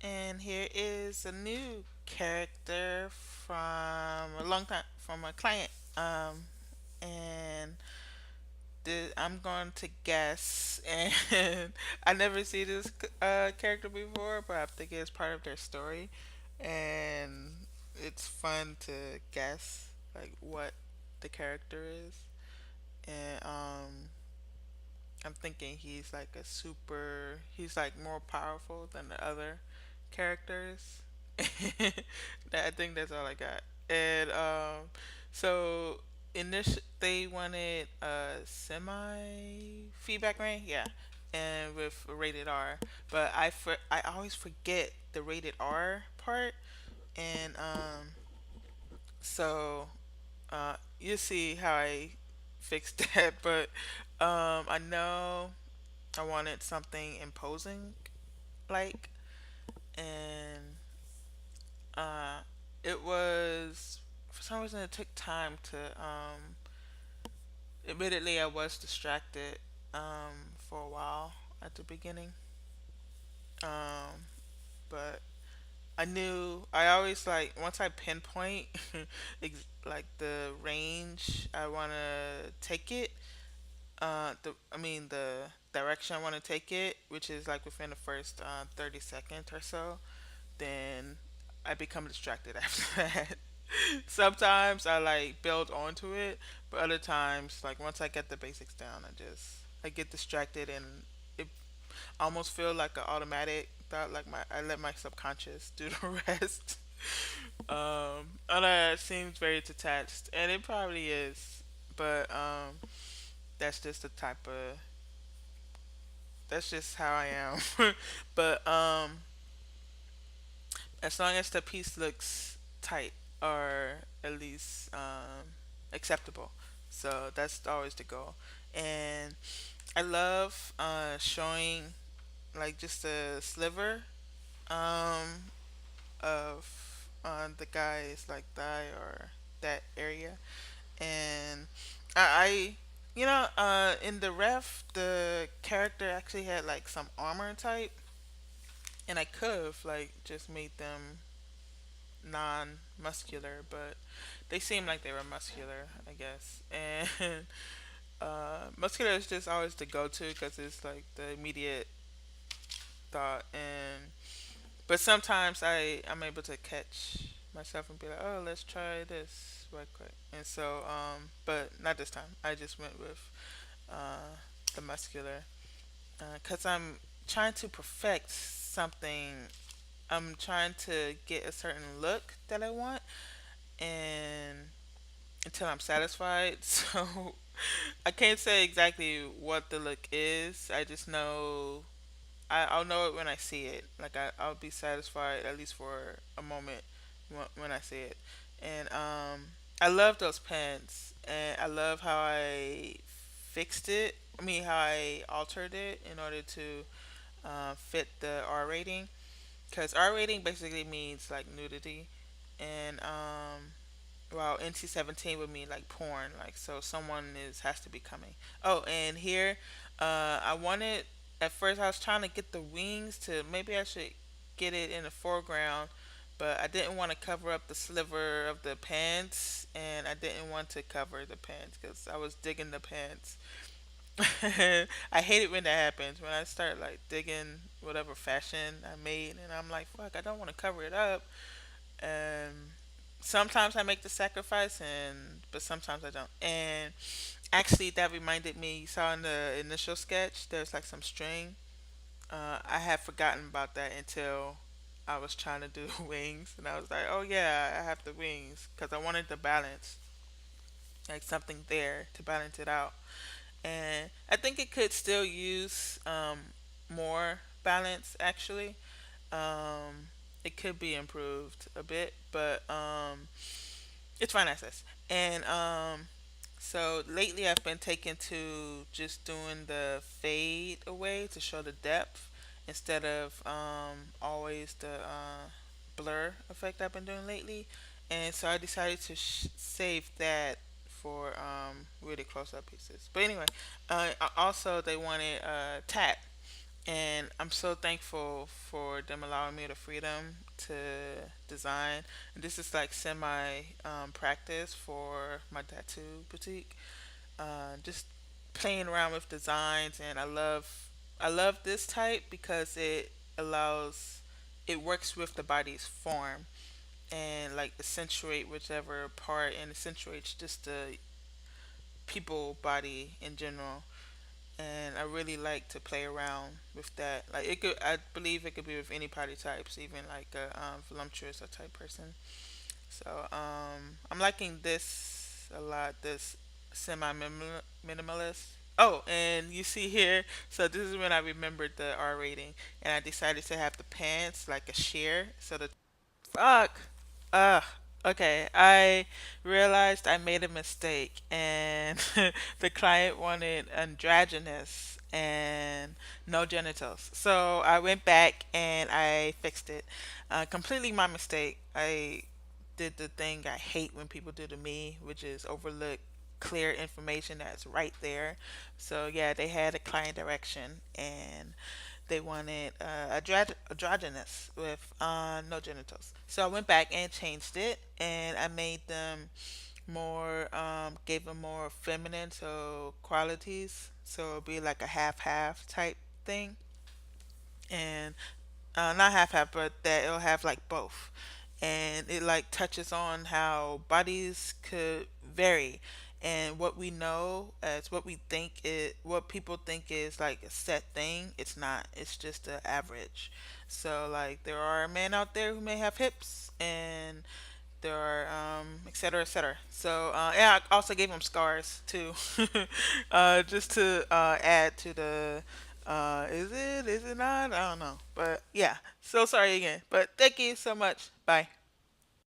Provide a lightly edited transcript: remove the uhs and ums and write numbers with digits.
And here is a new character from a long time from a client. And I'm going to guess, and I never see this character before, but I think it's part of their story, and it's fun to guess like what the character is. And I'm thinking he's like a super. He's like more powerful than the other characters. I think that's all I got. And so they wanted a semi feedback range, yeah, and with a rated R. But I always forget the rated R part, and so you see how I fixed that. But I know I wanted something imposing, like, and uh, it was for some reason it took time to. Admittedly, I was distracted for a while at the beginning, um, but I knew I always like once I pinpoint like the range I want to take it. The direction I want to take it, which is like within the first 30 seconds or so, then I become distracted after that. Sometimes I like build onto it, but other times, like once I get the basics down, I get distracted and it almost feel like an automatic thought. Like I let my subconscious do the rest. And that seems very detached, and it probably is, but that's just the type of that's just how I am. But as long as the piece looks tight or at least acceptable. So that's always the goal. And I love showing like just a sliver um, of the guy's like thigh or that area. And I in the ref, the character actually had like some armor type, and I could have like just made them non-muscular, but they seem like they were muscular, I guess. And muscular is just always the go-to because it's like the immediate thought. And but sometimes I'm able to catch myself and be like, oh, let's try this right quick. And so, but not this time. I just went with the muscular because I'm trying to perfect something. I'm trying to get a certain look that I want, and until I'm satisfied. So I can't say exactly what the look is. I just know I'll know it when I see it. Like I'll be satisfied at least for a moment when I see it. And I love those pens, and I love how I fixed it. I mean, how I altered it in order to fit the R rating. Because R rating basically means like nudity, and well, NC-17 would mean like porn, like so someone is has to be coming. Oh, and here, I wanted at first I was trying to get the wings to maybe I should get it in the foreground, but I didn't want to cover up the sliver of the pants, and I didn't want to cover the pants because I was digging the pants. I hate it when that happens when I start like digging whatever fashion I made, and I'm like, fuck, I don't want to cover it up. And sometimes I make the sacrifice, and but sometimes I don't. And actually, that reminded me. You saw in the initial sketch, there's like some string. I had forgotten about that until I was trying to do wings, and I was like, oh yeah, I have the wings because I wanted the balance, like something there to balance it out. And I think it could still use more balance actually. It could be improved a bit, but it's fine as is. And so lately I've been taken to just doing the fade away to show the depth instead of always the blur effect I've been doing lately. And so I decided to save that for really close up pieces. But anyway, also they wanted tat, And I'm so thankful for them allowing me the freedom to design. And this is like semi practice for my tattoo boutique. Just playing around with designs, and I love this type because it works with the body's form and like accentuate whichever part and accentuates just the people body in general. And I really like to play around with that. Like it could, I believe it could be with any body types, even like a voluptuous or type person. So I'm liking this a lot. This semi minimalist. Oh, and you see here, so this is when I remembered the R rating, and I decided to have the pants like a sheer, so the fuck. Ugh. Okay, I realized I made a mistake, and the client wanted androgynous and no genitals. So I went back and I fixed it. Completely my mistake. I did the thing I hate when people do to me, which is overlook clear information that's right there. So yeah, they had a client direction, and they wanted androgynous with no genitals. So I went back and changed it, and I made them more, gave them more feminine so qualities. So it'll be like a half half type thing, and not half half, but that it'll have like both, and it like touches on how bodies could vary, and what we know as what people think is like a set thing. It's not. It's just the average. So like there are men out there who may have hips, and there are et cetera, et cetera. So yeah, I also gave him scars too, just to add to the. Is it? Is it not? I don't know. But yeah. So sorry again. But thank you so much. Bye.